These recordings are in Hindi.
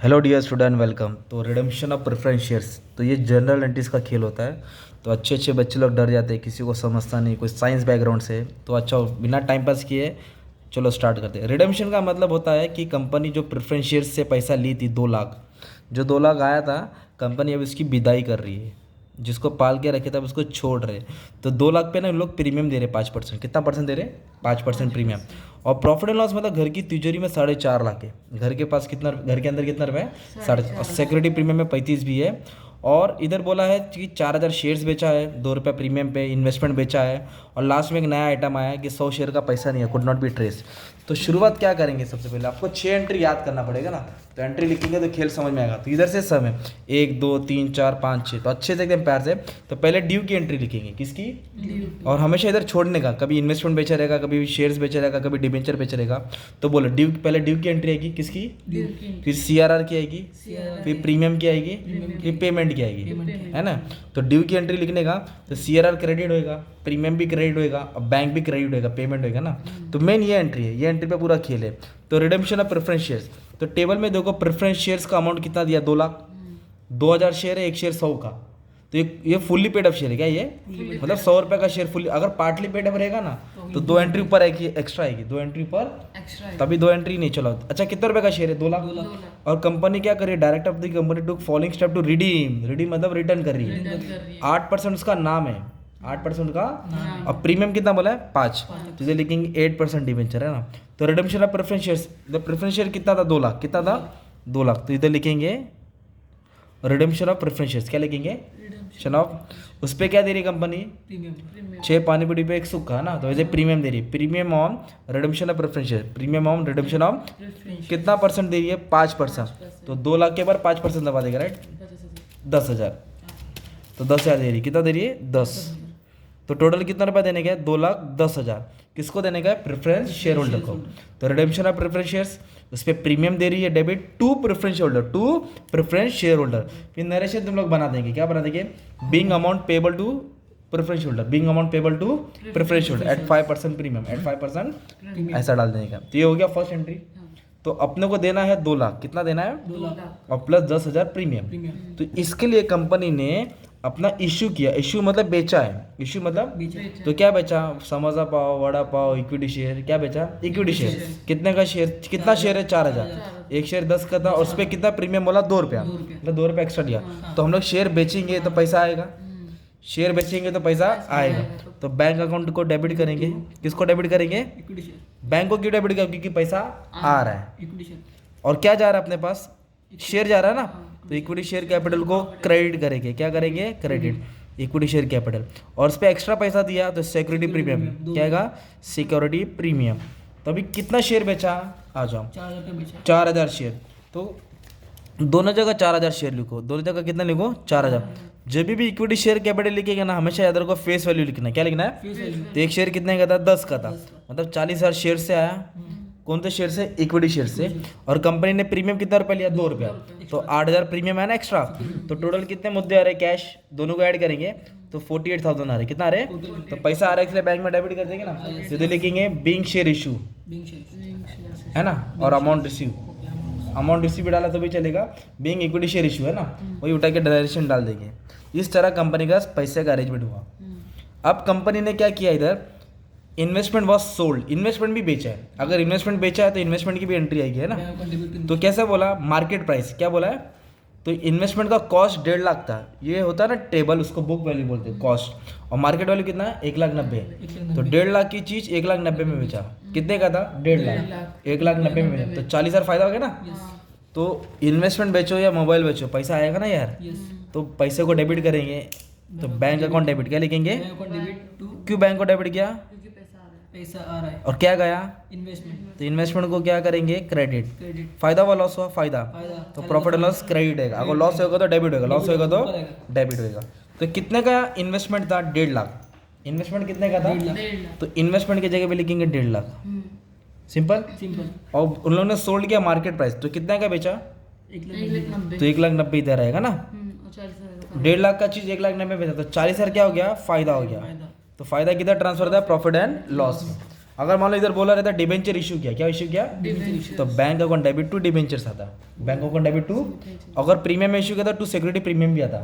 Hello dear student, welcome. तो रिडेम्पशन ऑफ प्रेफरेंस शेयर्स, तो ये जनरल एंट्रीज का खेल होता है। तो अच्छे अच्छे बच्चे लोग डर जाते हैं, किसी को समझता नहीं, कोई साइंस बैकग्राउंड से। तो अच्छा, बिना टाइम पास किए चलो स्टार्ट करते हैं। रिडेम्पशन का मतलब होता है कि कंपनी जो प्रेफरेंस शेयर्स से पैसा ली थी 2 लाख, जो 2 लाख आया था, कंपनी अब इसकी विदाई कर रही है। जिसको पाल के रखे थे अब उसको छोड़ रहे। तो 2 लाख पे ना इन लोग प्रीमियम दे रहे 5%। कितना परसेंट दे रहे? 5% प्रीमियम। और प्रॉफिट एंड लॉस मतलब घर की तिजोरी में 4.5 लाख है। घर के पास कितना, घर के अंदर कितना रुपये है? साढ़े। और सिक्योरिटी प्रीमियम में 35 भी है। और इधर बोला है कि 4,000 शेयर्स बेचा है, 2 रुपये प्रीमियम पे इन्वेस्टमेंट बेचा है। और लास्ट में एक नया आइटम आया कि 100 शेयर का पैसा नहीं है, कुड नॉट बी ट्रेस। तो शुरुआत क्या करेंगे? सबसे पहले आपको 6 एंट्री याद करना पड़ेगा ना। तो एंट्री लिखेंगे तो खेल समझ में आएगा। तो इधर से सम है 1 2 3 4 5 6, तो अच्छे से एकदम प्यार से। तो पहले ड्यू की एंट्री लिखेंगे। किसकी? और हमेशा इधर छोड़ने का, कभी इन्वेस्टमेंट बेचा रहेगा, कभी शेयर्स बेचा रहेगा, कभी डिबेंचर बेचा रहेगा। तो बोलो ड्यू, पहले ड्यू की एंट्री आएगी। किसकी? फिर CRR की आएगी, फिर प्रीमियम की आएगी, फिर पेमेंट की आएगी, है ना। तो ड्यू की एंट्री लिखने का, तो CRR क्रेडिट होएगा, प्रीमियम भी क्रेडिट होएगा, और बैंक भी क्रेडिट होएगा, पेमेंट होएगा ना। तो मेन ये एंट्री है, ये एंट्री पे पूरा खेल है। तो रिडेम्पशन ऑफ प्रेफरेंस शेयर्स, तो टेबल में देखो प्रेफरेंस शेयर्स का अमाउंट कितना दिया? 2 लाख। 2,000 शेयर है, एक शेयर 100 का। तो ये फुल्ली पेड अप शेयर है क्या? ये मतलब 100 रुपये का शेयर फुल्ली। अगर पार्टली पेड अप रहेगा ना तो 2 एंट्री ऊपर आएगी, एक्स्ट्रा आएगी, 2 एंट्री ऊपर, तभी 2 एंट्री नहीं चला। अच्छा, कितने रुपए का शेयर है? 2 लाख। और कंपनी क्या कर रही है? Director of the company to following step to redeem. Redeem मतलब रिटर्न कर रही है। 8% उसका नाम है, 8% का। और प्रीमियम कितना बोला है? 5। तो इसे लिखेंगे 8% डिवेंचर, है ना। तो redemption of preference shares, the preference share कितना था? 2 लाख। कितना था? 2 लाख। तो इधर लिखेंगे रिडेम्पशन ऑफ प्रेफरेंस शेयर्स। क्या लिखेंगे? Redemption of. उस पर क्या दे रही है कंपनी? प्रीमियम। 6 पानी पूरी पे 1 सूखा, है ना। तो वैसे प्रीमियम दे रही है, premium on redemption of preference share, premium on redemption of. कितना परसेंट दे रही है? 5%। तो 2 लाख के बाद 5% दबा देगा, राइट। 10,000। तो 10,000 दे रही है। कितना दे रही है? 10। तो टोटल कितना रुपया देने का है? 2,10,000। किसको देने का है? प्रेफरेंस शेयर होल्डर को। तो रिडेम्पशन ऑफ प्रेफरेंस शेयर्स, उस पर प्रीमियम दे रही है debit to preference holder, to preference share holder. फिर नरेशन तुम लोग बना देंगे। क्या बना देंगे? Being amount payable to preference holder, being amount payable to preference holder at 5% premium, at 5%, ऐसा डाल देने का। तो ये हो गया फर्स्ट एंट्री। तो अपने को देना है 2 लाख। कितना देना है? 2 लाख। और प्लस 10,000 प्रीमियम। तो इसके लिए कंपनी ने अपना इश्यू किया। इश्यू मतलब बेचा है। इश्यू मतलब तो क्या बेचा? Samosa pav, vada pav, equity share. क्या बेचा? Equity share. कितने का शेयर? कितना शेयर है? 4,000। एक शेयर 10 का था, और उस पर कितना प्रीमियम बोला? 2 रुपया। मतलब 2 रुपया एक्स्ट्रा दिया। तो हम लोग शेयर बेचेंगे तो पैसा आएगा, शेयर बेचेंगे तो पैसा आएगा। तो बैंक अकाउंट को डेबिट करेंगे। किसको डेबिट करेंगे? बैंक को क्यों डेबिट करेंगे? क्योंकि पैसा आ रहा है। और क्या जा रहा है अपने पास? शेयर जा रहा है ना। तो इक्विटी शेयर कैपिटल को क्रेडिट करेंगे। क्या करेंगे? Credit equity share capital. और उस पर एक्स्ट्रा पैसा दिया तो सिक्योरिटी प्रीमियम। क्या आएगा? Security premium. तो अभी कितना शेयर बेचा? आ जाओ, 4,000 शेयर। तो दोनों जगह 4,000 शेयर लिखो, दोनों जगह कितना लिखो? 4,000। जब भी इक्विटी शेयर कैपिटल लिखेगा ना, हमेशा याद रखो फेस वैल्यू लिखना है। क्या लिखना है? तो एक शेयर कितने का था? 10 का था। मतलब 40,000 शेयर से आया। कौन से शेयर से? इक्विटी शेयर से। और कंपनी ने प्रीमियम कितना रुपया लिया? 2 रुपया। तो 8,000 प्रीमियम है ना एक्स्ट्रा। तो टोटल कितने मुद्दे आ रहे? कैश दोनों को ऐड करेंगे तो 48,000 आ रहे। कितना आ रहे? तो पैसा आ रहा है, इसलिए बैंक में डेबिट कर देंगे ना। सीधे लिखेंगे बीइंग शेयर इशू, है ना। और अमाउंट रिसीव, अमाउंट रिसीव डाला तो भी चलेगा। बीइंग इक्विटी शेयर इशू, है ना, वही उठा के डायरेक्शन डाल देंगे। इस तरह कंपनी का पैसे का अरेंजमेंट हुआ। अब कंपनी ने क्या किया? इधर इन्वेस्टमेंट वॉज सोल्ड, इन्वेस्टमेंट भी बेचा है। अगर इन्वेस्टमेंट बेचा है तो इन्वेस्टमेंट की भी एंट्री आएगी, है ना। तो कैसे बोला? Market price. क्या बोला है? तो इन्वेस्टमेंट का कॉस्ट 1.5 लाख था। ये होता है ना टेबल, उसको बुक वैल्यू बोलते हैं, कॉस्ट। और मार्केट वैल्यू कितना है? 1,90,000। तो 1.5 लाख की चीज़ 1,90,000 में बेचा। कितने का था? 1.5 लाख। 1,90,000 में बेचा, तो 40,000 फायदा हो गया ना। तो इन्वेस्टमेंट बेचो या मोबाइल बेचो, पैसा आएगा ना यार। तो पैसे को डेबिट करेंगे। तो बैंक अकाउंट डेबिट। क्या लिखेंगे? क्यों बैंक को डेबिट किया? पैसा आ रहा है। और क्या गया? इन्वेस्टमेंट। तो इन्वेस्टमेंट को क्या करेंगे? क्रेडिट। फायदा हुआ, लॉस हुआ? फायदा। तो प्रॉफिट एंड लॉस क्रेडिट है। अगर लॉस होगा तो डेबिट होगा, लॉस होगा तो डेबिट होगा। तो कितने का इन्वेस्टमेंट था? 1.5 लाख। इन्वेस्टमेंट कितने का था? तो इन्वेस्टमेंट की जगह पे लिखेंगे 1.5 लाख। सिंपल। और उन लोगों ने सोल्ड किया मार्केट प्राइस, तो कितने का बेचा? 1,90,000। तो 1,90,000 इधर आएगा ना। 1.5 लाख का चीज 1,90,000 में बेचा, तो 40,000 क्या हो गया? फायदा हो गया। तो फायदा किधर ट्रांसफर होता है? प्रॉफिट एंड लॉस में। अगर मान लो इधर बोला रहता डिबेंचर इशू किया, क्या इशू किया, तो bank account debit to debentures आता, बैंक अकाउंट डेबिट टू, अगर प्रीमियम इशू किया था टू सिक्योरिटी प्रीमियम भी आता।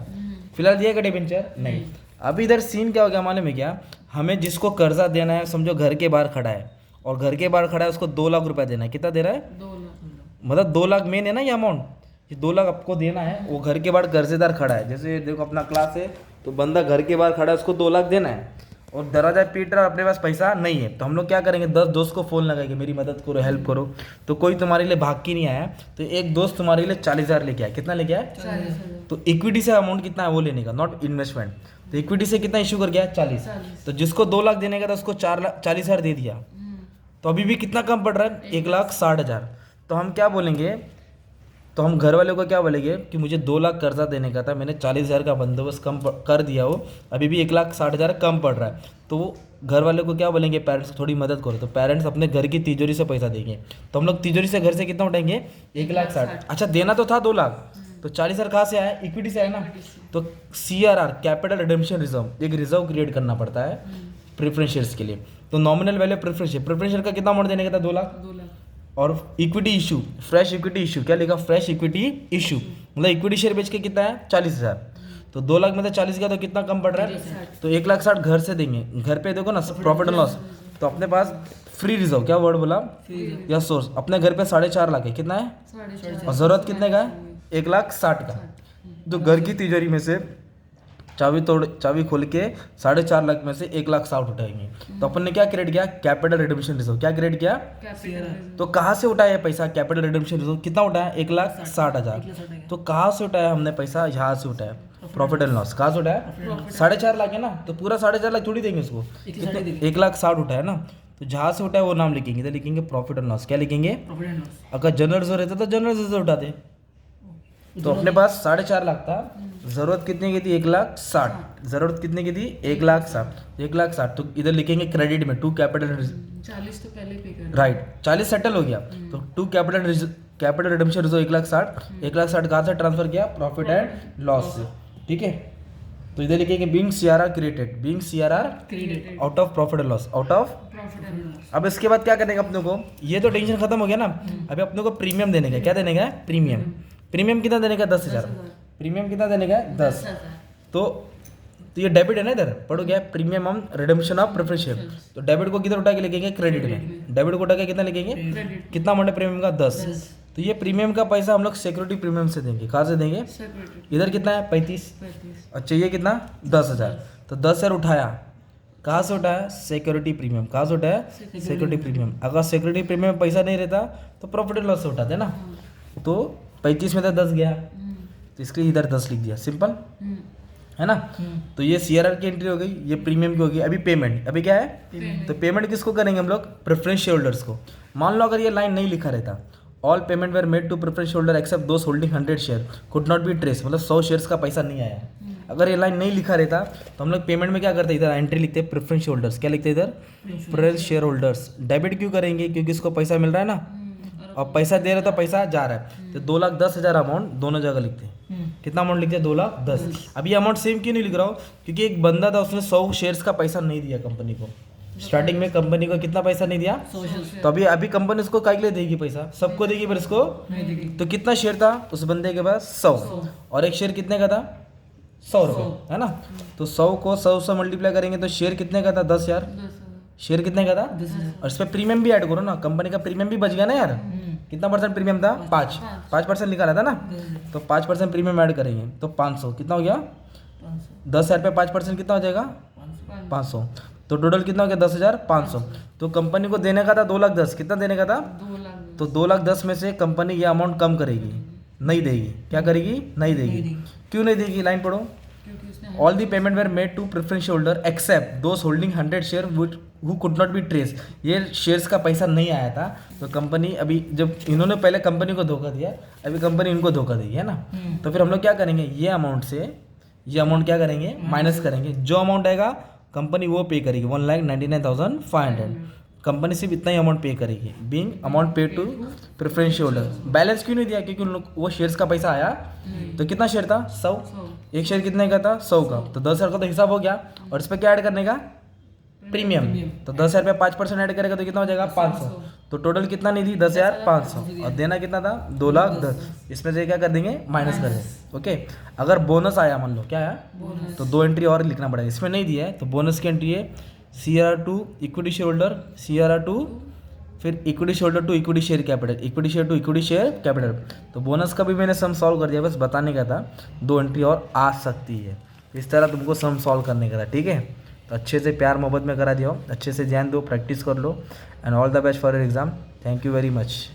फिलहाल दिया क्या डिबेंचर, नहीं। अभी इधर सीन क्या हो गया मालूम है क्या, हमें जिसको कर्जा देना है, समझो घर के बाहर खड़ा है और घर के बाहर खड़ा है, उसको 2 लाख रुपया देना है। कितना दे रहा है, 2 लाख, मतलब 2 लाख मेन है ना ये अमाउंट, ये 2 लाख आपको देना है। वो घर के बाहर कर्जेदार खड़ा है, जैसे देखो अपना क्लास है तो बंदा घर के बाहर खड़ा है, उसको 2 लाख देना है और दरवाजा पीट रहा, अपने पास पैसा नहीं है। तो हम लोग क्या करेंगे, 10 दोस्त को फ़ोन लगाएंगे, मेरी मदद करो, हेल्प करो। तो कोई तुम्हारे लिए भाग के नहीं आया, तो एक दोस्त तुम्हारे लिए 40,000 लेके आया। कितना लेके आया, 40,000। तो इक्विटी से अमाउंट कितना है वो लेने का, नॉट इन्वेस्टमेंट। तो इक्विटी से कितना इशू कर गया, 40। तो जिसको 2 लाख देने का था उसको 40,000 दे दिया, तो अभी भी कितना कम पड़ रहा है, 1,60,000। तो हम क्या बोलेंगे, तो हम घर वाले को क्या बोलेंगे कि मुझे 2 लाख कर्जा देने का था, मैंने 40,000 का बंदोबस्त कम कर दिया हो, अभी भी 1,60,000 कम पड़ रहा है। तो वो घर वाले को क्या बोलेंगे, पेरेंट्स को थोड़ी मदद करो। तो पेरेंट्स अपने घर की तिजोरी से पैसा देंगे, तो हम लोग तिजोरी से घर से कितना उठाएंगे, 1,60,000। अच्छा देना तो था 2 लाख, तो 40,000 कहाँ से आया, इक्विटी से आया ना। तो CRR, कैपिटल रिडेम्पशन रिजर्व, एक रिजर्व क्रिएट करना पड़ता है प्रेफरेंस शेयर्स के लिए। तो नॉमिनल वैल्यू प्रेफरेंस शेयर का कितना अमाउंट देने का था, 2 लाख। और equity issue, fresh equity issue, क्या लिखा, फ्रेश इक्विटी इशू, मतलब इक्विटी शेयर बेच के कितना है, 40,000। तो 2 लाख में से 40 का तो कितना कम पड़ रहा है, तो 1,60,000 घर से देंगे। घर पे देखो ना प्रॉफिट एंड लॉस, तो अपने पास फ्री रिजर्व, क्या वर्ड बोला, या सोर्स, अपने घर पे 4.5 लाख है, कितना है, और जरूरत कितने का है, 1,60,000 का। तो घर की तिजोरी में से चाबी खोल के 4.5 लाख में से 1,60,000 उठाएंगे। तो अपन ने क्या क्रिएट किया, कैपिटल रिडेम्पशन रिजर्व। क्या क्रिएट किया, तो कहाँ से उठाया पैसा, कैपिटल रिडेम्पशन रिजर्व कितना उठाया, 1,60,000। तो कहाँ से उठाया हमने पैसा, यहाँ से उठाया, प्रॉफिट एंड लॉस। कहाँ से उठाया, 4.5 लाख है ना, तो पूरा 4.5 लाख थोड़ी देंगे उसको, 1,60,000 उठाया ना। तो जहाँ से उठाया वो नाम लिखेंगे, तो लिखेंगे प्रॉफिट एंड लॉस। क्या लिखेंगे, अगर जनरल रिजर्व रहता तो जनरल रिजर्व उठाते। तो अपने पास 4.5 लाख था, जरूरत कितने की थी, 1,60,000। जरूरत कितने की थी, 1,60,000। 1,60,000 तो इधर लिखेंगे क्रेडिट में, टू कैपिटल 40 तो पहले पे कर, राइट, 40 सेटल हो गया। तो टू कैपिटल रिडेम्पशन रिजर्व 1,60,000। 1,60,000 कहाँ से ट्रांसफर किया, प्रॉफिट एंड लॉस से, ठीक है। तो इधर लिखेंगे being CRR created, being CRR created out of profit and loss, out of profit and loss. अब इसके बाद क्या करने का अपने को, ये तो टेंशन खत्म हो गया ना। अभी अपने को प्रीमियम देने का, क्या देने का, प्रीमियम। प्रीमियम कितना देने का, 10,000। प्रीमियम कितना देने का, 10। तो ये डेबिट है ना, इधर पढ़ो क्या, premium on redemption of preference share. तो डेबिट को किधर उठा के लिखेंगे, क्रेडिट में। डेबिट को उठा के कितना लिखेंगे, कितना अमाउंट है प्रीमियम का, 10। तो ये प्रीमियम का पैसा हम लोग सिक्योरिटी प्रीमियम से देंगे। कहाँ से देंगे, इधर कितना है, 35। अच्छा ये कितना, 10,000। तो 10,000 उठाया, कहाँ से उठाया, सिक्योरिटी प्रीमियम। कहाँ से उठाया, सिक्योरिटी प्रीमियम। अगर सिक्योरिटी प्रीमियम में पैसा नहीं रहता तो प्रॉफिट एंड लॉस से उठाते ना। तो 35 में था 10 गया, तो इसके लिए इधर 10 लिख दिया, सिंपल है ना। तो ये CRR की एंट्री हो गई, ये प्रीमियम की हो गई। अभी पेमेंट, अभी क्या है, तो पेमेंट किसको करेंगे हम लोग, प्रेफरेंस शेयर होल्डर्स को। मान लो अगर ये लाइन नहीं लिखा रहता, all payment were made to preference holder except those holding 100 share could not be trace, मतलब 100 शेयर्स का पैसा नहीं आया। अगर ये लाइन नहीं लिखा रहता तो हम लोग पेमेंट में क्या करते, इधर एंट्री लिखते हैं प्रेफरेंस शेयर होल्डर्स। क्या लिखते हैं इधर, प्रेफरेंस शेयर होल्डर्स। डेबिट क्यों करेंगे, क्योंकि इसको पैसा मिल रहा है ना, और पैसा दे रहे तो पैसा जा रहा है। तो 2,10,000 अमाउंट दोनों जगह लिखते हैं। कितना अमाउंट लिखते हैं, 2,10,000। अभी अमाउंट सेम क्यों नहीं लिख रहा हूँ, क्योंकि एक बंदा था उसने 100 शेयर्स का पैसा नहीं दिया कंपनी को। स्टार्टिंग में कंपनी को कितना पैसा नहीं दिया, तो अभी कंपनी उसको काहे के लिए देगी पैसा, सबको देगी पर इसको नहीं देगी। तो कितना शेयर था उस बंदे के पास, 100। और एक शेयर कितने का था, 100 रुपये, है ना। तो 100 को 100 से मल्टीप्लाई करेंगे तो शेयर कितने का था, 10,000। शेयर कितने का था, और इस पर प्रीमियम भी ऐड करो ना, कंपनी का प्रीमियम भी बच गया ना यार। कितना परसेंट प्रीमियम था, 5% निकाला था ना। तो 5% प्रीमियम ऐड करेंगे तो 500, कितना हो गया, 10,000 पे 5% कितना हो जाएगा, 500। तो टोटल कितना हो गया, 10,500। तो कंपनी को देने का था 2,10,000, कितना देने का था, तो 2,10,000 में से कंपनी ये अमाउंट कम करेगी, नहीं देगी। क्या करेगी, नहीं देगी। क्यों नहीं देगी, लाइन पढ़ो। All the payment were made to preference holder except those holding 100 share who could not be trace. ये शेयर्स का पैसा नहीं आया था, तो कंपनी अभी जब इन्होंने पहले कंपनी को धोखा दिया, अभी कंपनी इनको धोखा देगी, है ना। तो फिर हम लोग क्या करेंगे, ये अमाउंट से ये अमाउंट क्या करेंगे, माइनस करेंगे। जो अमाउंट आएगा कंपनी वो पे करेगी, 1,99,500। कंपनी सिर्फ इतना ही अमाउंट पे करेगी, बीइंग अमाउंट पे टू प्रेफरेंस होल्डर। बैलेंस क्यों नहीं दिया, क्योंकि उन लोग वो शेयर्स का पैसा आया। तो कितना शेयर था, 100। एक शेयर कितने का था, 100 का। तो 10,000 का तो हिसाब हो गया, और इस पर क्या ऐड करने का, प्रीमियम। तो 10,000 रुपये 5% ऐड करेगा तो कितना हो जाएगा 500। तो टोटल कितना निधि 10,500 और देना कितना था 2,10,000। इसमें से क्या कर देंगे माइनस कर देंगे। ओके, अगर बोनस आया मान लो क्या आया तो 2 एंट्री और लिखना पड़ेगा। इसमें नहीं दिया है तो बोनस की एंट्री है CRR2 equity share holder, CRR2 फिर equity share holder to equity share capital, equity share to equity share capital. तो बोनस का भी मैंने सम सॉल्व कर दिया, बस बताने का था 2 एंट्री और आ सकती है। इस तरह तुमको सम सॉल्व करने का था, ठीक है। तो अच्छे से प्यार मोहब्बत में करा दिया हो, अच्छे से ध्यान दो, प्रैक्टिस कर लो and all the best for your exam. Thank you very much.